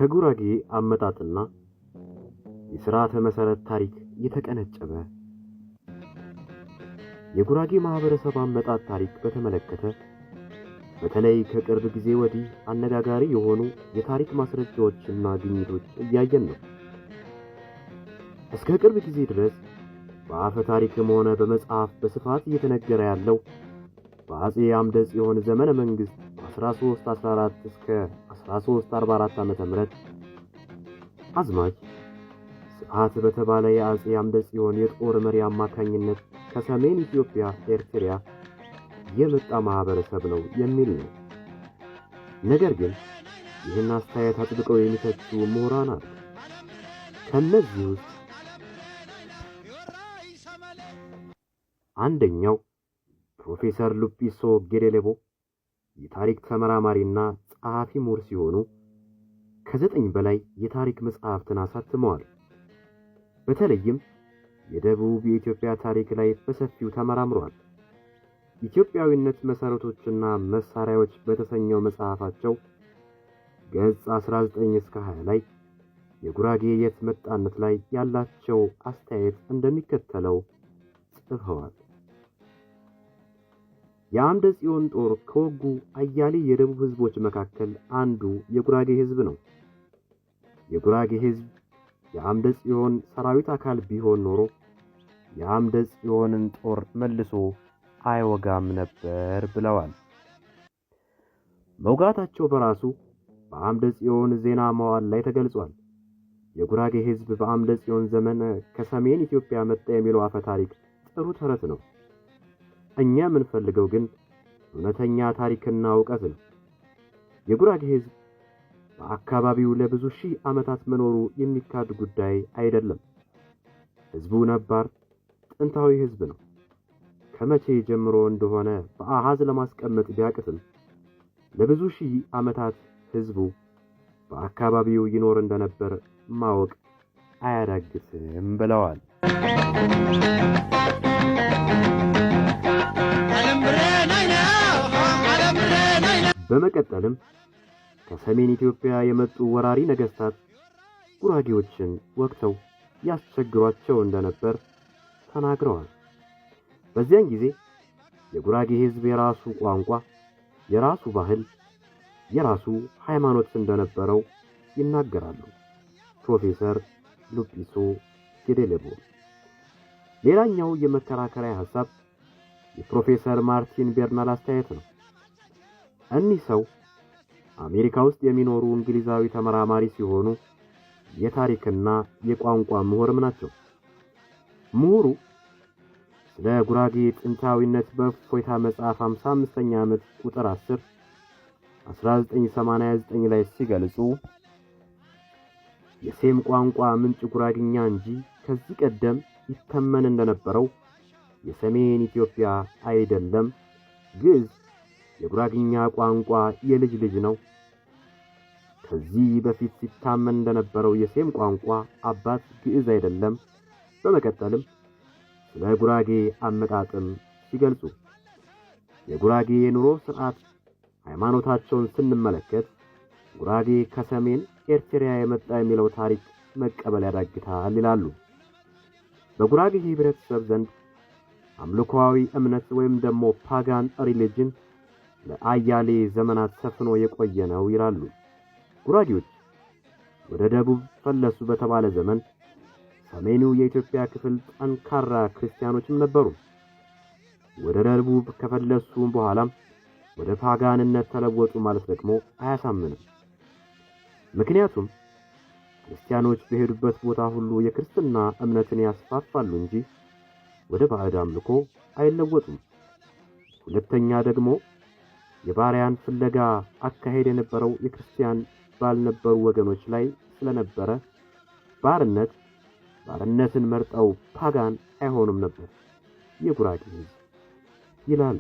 ከጉራጌ አመጣጥና የሥርዓተ መሠረት ታሪክ የተቀነጨበ የጉራጌ ማህበረሰብ አመጣጥ ታሪክ በተመለከተ በተለይ ከቅርብ ጊዜ ወዲህ አነጋጋሪ የሆኑ የታሪክ ማስረጃዎችና ግኝቶች እያየን ነው። እስከ ቅርብ ጊዜ ድረስ በአፈ ታሪክም ሆነ በመጽሐፍ በስፋት እየተነገረ ያለው በአጼ አምደ ጽዮን ዘመነ መንግስት 1314 እስከ 1344 ዓ.ም አዝማች ስዓት በተባለ የአጼ አምደ ጽዮን የጦር መሪ አማካኝነት ከሰሜን ኢትዮጵያ ኤርትራ የመጣ ማህበረሰብ ነው የሚል ነው። ነገር ግን ይህን አስተያየት አጥብቀው የሚተቹ ምሁራን አሉ። ከነዚህ ውስጥ አንደኛው ፕሮፌሰር ሉጲሶ ጌዴሌቦ የታሪክ ተመራማሪና ጸሐፊ ምሁር ሲሆኑ ከ9 በላይ የታሪክ መጽሐፍትን አሳትመዋል። በተለይም የደቡብ የኢትዮጵያ ታሪክ ላይ በሰፊው ተመራምረዋል። ኢትዮጵያዊነት መሰረቶችና መሳሪያዎች በተሰኘው መጽሐፋቸው ገጽ 19 እስከ 20 ላይ የጉራጌ የት መጣነት ላይ ያላቸው አስተያየት እንደሚከተለው ጽፈዋል። የአምደ ጽዮን ጦር ከወጉ አያሌ የደቡብ ህዝቦች መካከል አንዱ የጉራጌ ህዝብ ነው። የጉራጌ ህዝብ የአምደ ጽዮን ሰራዊት አካል ቢሆን ኖሮ የአምደ ጽዮንን ጦር መልሶ አይወጋም ነበር ብለዋል። መውጋታቸው በራሱ በአምደ ጽዮን ዜና መዋዕል ላይ ተገልጿል። የጉራጌ ህዝብ በአምደ ጽዮን ዘመን ከሰሜን ኢትዮጵያ መጣ የሚለው አፈ ታሪክ ጥሩ ተረት ነው። እኛ የምንፈልገው ግን እውነተኛ ታሪክና ዕውቀት ነው። የጉራጌ ህዝብ በአካባቢው ለብዙ ሺህ ዓመታት መኖሩ የሚካድ ጉዳይ አይደለም። ህዝቡ ነባር ጥንታዊ ህዝብ ነው። ከመቼ ጀምሮ እንደሆነ በአሃዝ ለማስቀመጥ ቢያቅትም ለብዙ ሺህ ዓመታት ህዝቡ በአካባቢው ይኖር እንደነበር ማወቅ አያዳግትም ብለዋል። በመቀጠልም ከሰሜን ኢትዮጵያ የመጡ ወራሪ ነገስታት ጉራጌዎችን ወቅተው ያስቸግሯቸው እንደነበር ተናግረዋል። በዚያን ጊዜ የጉራጌ ህዝብ የራሱ ቋንቋ፣ የራሱ ባህል፣ የራሱ ሃይማኖት እንደነበረው ይናገራሉ ፕሮፌሰር ሉጲሶ ጌዴሌቦ። ሌላኛው የመከራከሪያ ሐሳብ የፕሮፌሰር ማርቲን ቤርናል አስተያየት ነው። እኒህ ሰው አሜሪካ ውስጥ የሚኖሩ እንግሊዛዊ ተመራማሪ ሲሆኑ የታሪክና የቋንቋ ምሁርም ናቸው። ምሁሩ ስለ ጉራጌ ጥንታዊነት በእፎይታ መጽሐፍ 55ኛ ዓመት ቁጥር 10 1989 ላይ ሲገልጹ የሴም ቋንቋ ምንጭ ጉራግኛ እንጂ ከዚህ ቀደም ይተመን እንደነበረው የሰሜን ኢትዮጵያ አይደለም። ግዕዝ የጉራግኛ ቋንቋ የልጅ ልጅ ነው። ከዚህ በፊት ሲታመን እንደነበረው የሴም ቋንቋ አባት ግዕዝ አይደለም። በመቀጠልም ስለ ጉራጌ አመጣጥም ሲገልጹ የጉራጌ የኑሮ ስርዓት ሃይማኖታቸውን ስንመለከት ጉራጌ ከሰሜን ኤርትራ የመጣ የሚለው ታሪክ መቀበል ያዳግታል ይላሉ። በጉራጌ ህብረተሰብ ዘንድ አምልኮአዊ እምነት ወይም ደግሞ ፓጋን ሪሊጅን ለአያሌ ዘመናት ሰፍኖ የቆየ ነው ይላሉ። ጉራጌዎች ወደ ደቡብ ፈለሱ በተባለ ዘመን ሰሜኑ የኢትዮጵያ ክፍል ጠንካራ ክርስቲያኖችም ነበሩ። ወደ ደቡብ ከፈለሱ በኋላም ወደ ፓጋንነት ተለወጡ ማለት ደግሞ አያሳምንም። ምክንያቱም ክርስቲያኖች በሄዱበት ቦታ ሁሉ የክርስትና እምነትን ያስፋፋሉ እንጂ ወደ ባዕድ አምልኮ አይለወጡም። ሁለተኛ ደግሞ የባሪያን ፍለጋ አካሄድ የነበረው የክርስቲያን ባልነበሩ ወገኖች ላይ ስለነበረ ባርነትን መርጠው ፓጋን አይሆኑም ነበር የጉራጌ ህዝብ ይላሉ።